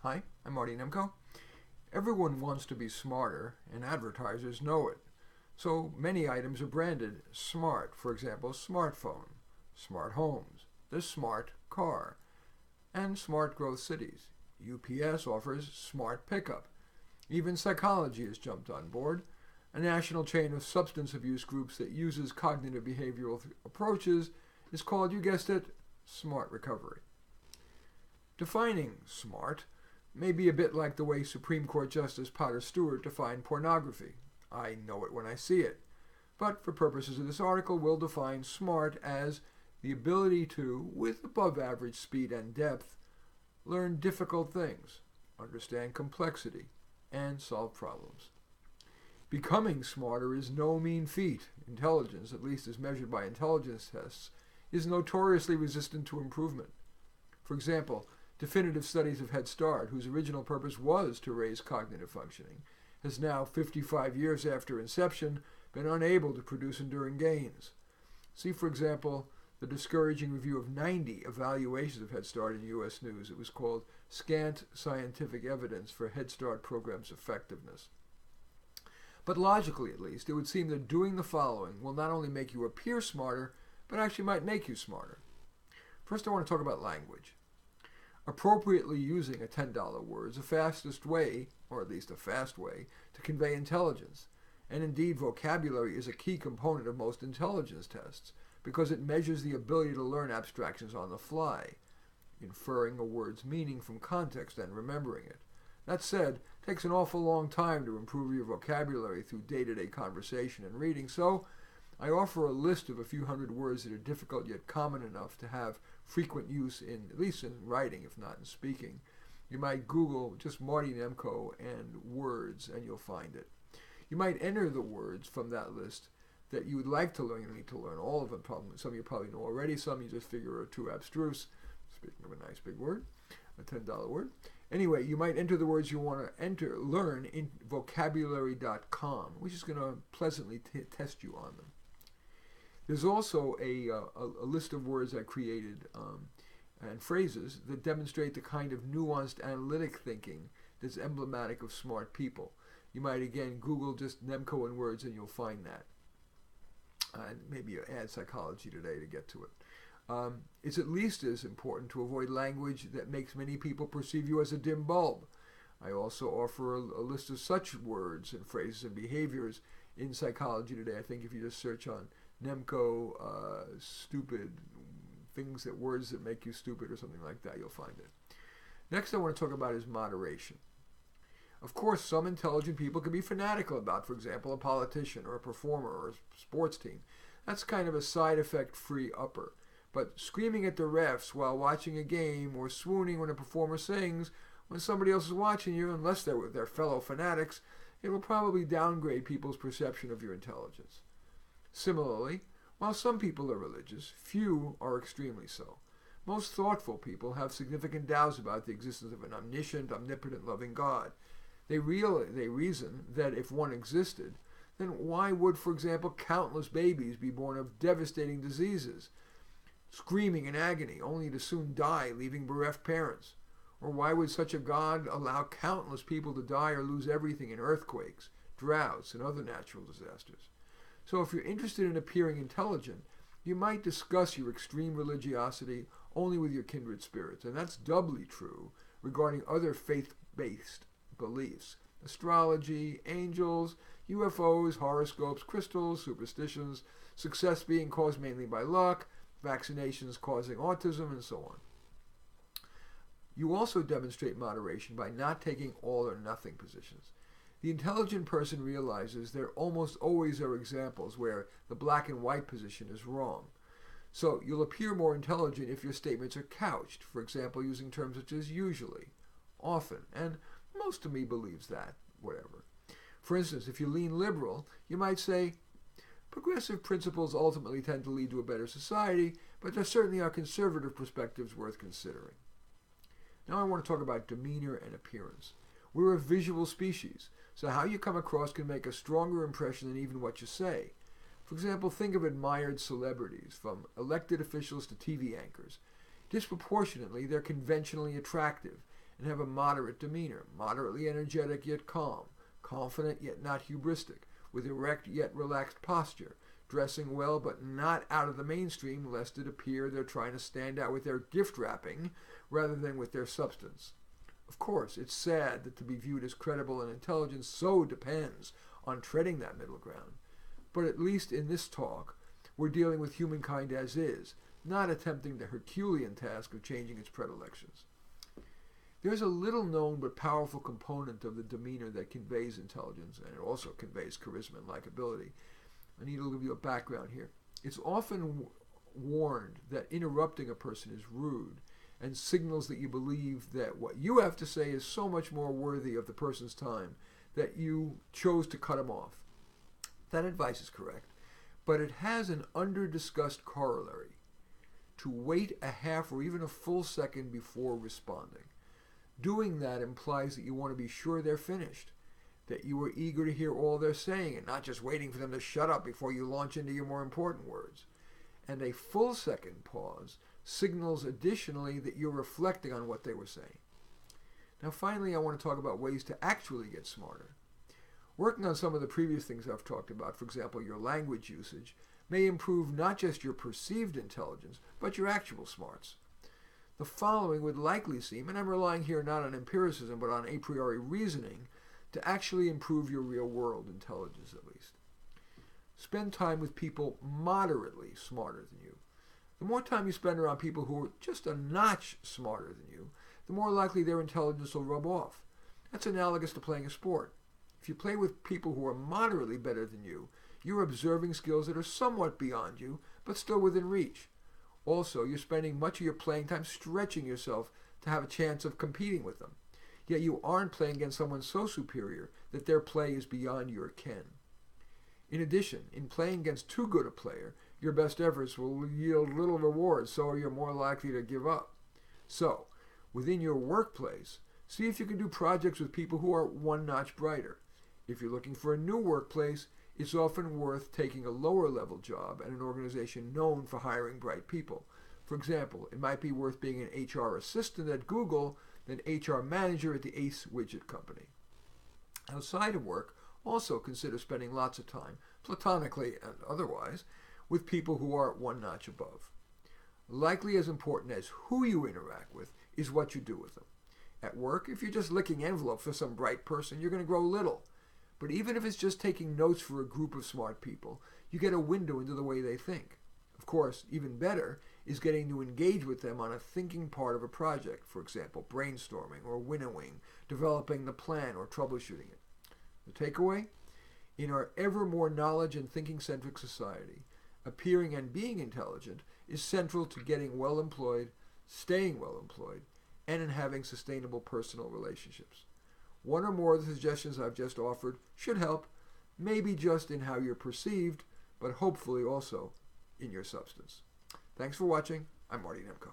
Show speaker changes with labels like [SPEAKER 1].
[SPEAKER 1] Hi, I'm Marty Nemko. Everyone wants to be smarter, and advertisers know it. So many items are branded smart. For example, smartphone, smart homes, the smart car, and smart growth cities. UPS offers smart pickup. Even psychology has jumped on board. A national chain of substance abuse groups that uses cognitive behavioral approaches is called, you guessed it, smart recovery. Defining smart may be a bit like the way Supreme Court Justice Potter Stewart defined pornography. I know it when I see it. But for purposes of this article, we'll define smart as the ability to, with above average speed and depth, learn difficult things, understand complexity, and solve problems. Becoming smarter is no mean feat. Intelligence, at least as measured by intelligence tests, is notoriously resistant to improvement. For example, definitive studies of Head Start, whose original purpose was to raise cognitive functioning, has now, 55 years after inception, been unable to produce enduring gains. See, for example, the discouraging review of 90 evaluations of Head Start in U.S. News. It was called Scant Scientific Evidence for Head Start Program's Effectiveness. But logically, at least, it would seem that doing the following will not only make you appear smarter, but actually might make you smarter. First, I want to talk about language. Appropriately using a $10 word is the fastest way, or at least a fast way, to convey intelligence. And indeed, vocabulary is a key component of most intelligence tests because it measures the ability to learn abstractions on the fly, inferring a word's meaning from context and remembering it. That said, it takes an awful long time to improve your vocabulary through day-to-day conversation and reading, so I offer a list of a few hundred words that are difficult yet common enough to have frequent use in, at least in writing, if not in speaking. You might Google just Marty Nemko and words, and you'll find it. You might enter the words from that list that you would like to learn. You need to learn all of them. Some you probably know already. Some you just figure are too abstruse. Speaking of a nice big word, a $10 word. Anyway, you might enter the words you want to learn in vocabulary.com, which is going to pleasantly test you on them. There's also a list of words I created and phrases that demonstrate the kind of nuanced analytic thinking that's emblematic of smart people. You might, again, Google just Nemko and words and you'll find that. And maybe you add psychology today to get to it. It's at least as important to avoid language that makes many people perceive you as a dim bulb. I also offer a list of such words and phrases and behaviors in psychology today. I think if you just search on Nemko, stupid, words that make you stupid or something like that, you'll find it. Next I want to talk about is moderation. Of course, some intelligent people can be fanatical about, for example, a politician or a performer or a sports team. That's kind of a side effect free upper. But screaming at the refs while watching a game or swooning when a performer sings when somebody else is watching you, unless they're with their fellow fanatics, it will probably downgrade people's perception of your intelligence. Similarly, while some people are religious, few are extremely so. Most thoughtful people have significant doubts about the existence of an omniscient, omnipotent, loving God. They reason that if one existed, then why would, for example, countless babies be born of devastating diseases, screaming in agony, only to soon die, leaving bereft parents? Or why would such a God allow countless people to die or lose everything in earthquakes, droughts, and other natural disasters? So if you're interested in appearing intelligent, you might discuss your extreme religiosity only with your kindred spirits, and that's doubly true regarding other faith-based beliefs: astrology, angels, UFOs, horoscopes, crystals, superstitions, success being caused mainly by luck, vaccinations causing autism, and so on. You also demonstrate moderation by not taking all or nothing positions. The intelligent person realizes there almost always are examples where the black and white position is wrong. So you'll appear more intelligent if your statements are couched, for example, using terms such as usually, often, and most of me believes that, whatever. For instance, if you lean liberal, you might say, progressive principles ultimately tend to lead to a better society, but there certainly are conservative perspectives worth considering. Now I want to talk about demeanor and appearance. We're a visual species, so how you come across can make a stronger impression than even what you say. For example, think of admired celebrities, from elected officials to TV anchors. Disproportionately, they're conventionally attractive, and have a moderate demeanor, moderately energetic yet calm, confident yet not hubristic, with erect yet relaxed posture, dressing well but not out of the mainstream lest it appear they're trying to stand out with their gift wrapping rather than with their substance. Of course, it's sad that to be viewed as credible and intelligent so depends on treading that middle ground. But at least in this talk, we're dealing with humankind as is, not attempting the Herculean task of changing its predilections. There's a little known but powerful component of the demeanor that conveys intelligence, and it also conveys charisma and likability. I need to give you a background here. It's often warned that interrupting a person is rude and signals that you believe that what you have to say is so much more worthy of the person's time that you chose to cut him off. That advice is correct, but it has an under-discussed corollary: to wait a half or even a full second before responding. Doing that implies that you want to be sure they're finished, that you are eager to hear all they're saying and not just waiting for them to shut up before you launch into your more important words. And a full second pause signals additionally that you're reflecting on what they were saying. Now finally, I want to talk about ways to actually get smarter. Working on some of the previous things I've talked about, for example, your language usage, may improve not just your perceived intelligence, but your actual smarts. The following would likely seem, and I'm relying here not on empiricism, but on a priori reasoning, to actually improve your real-world intelligence at least. Spend time with people moderately smarter than you. The more time you spend around people who are just a notch smarter than you, the more likely their intelligence will rub off. That's analogous to playing a sport. If you play with people who are moderately better than you, you're observing skills that are somewhat beyond you, but still within reach. Also, you're spending much of your playing time stretching yourself to have a chance of competing with them. Yet you aren't playing against someone so superior that their play is beyond your ken. In addition, in playing against too good a player, your best efforts will yield little reward, so you're more likely to give up. So, within your workplace, see if you can do projects with people who are one notch brighter. If you're looking for a new workplace, it's often worth taking a lower level job at an organization known for hiring bright people. For example, it might be worth being an HR assistant at Google than HR manager at the Ace widget company. Outside of work, also consider spending lots of time, platonically and otherwise, with people who are one notch above. Likely as important as who you interact with is what you do with them. At work, if you're just licking envelopes for some bright person, you're going to grow little. But even if it's just taking notes for a group of smart people, you get a window into the way they think. Of course, even better is getting to engage with them on a thinking part of a project, for example, brainstorming or winnowing, developing the plan or troubleshooting it. The takeaway? In our ever more knowledge and thinking-centric society, appearing and being intelligent is central to getting well employed, staying well employed, and in having sustainable personal relationships. One or more of the suggestions I've just offered should help, maybe just in how you're perceived, but hopefully also in your substance. Thanks for watching. I'm Marty Nemko.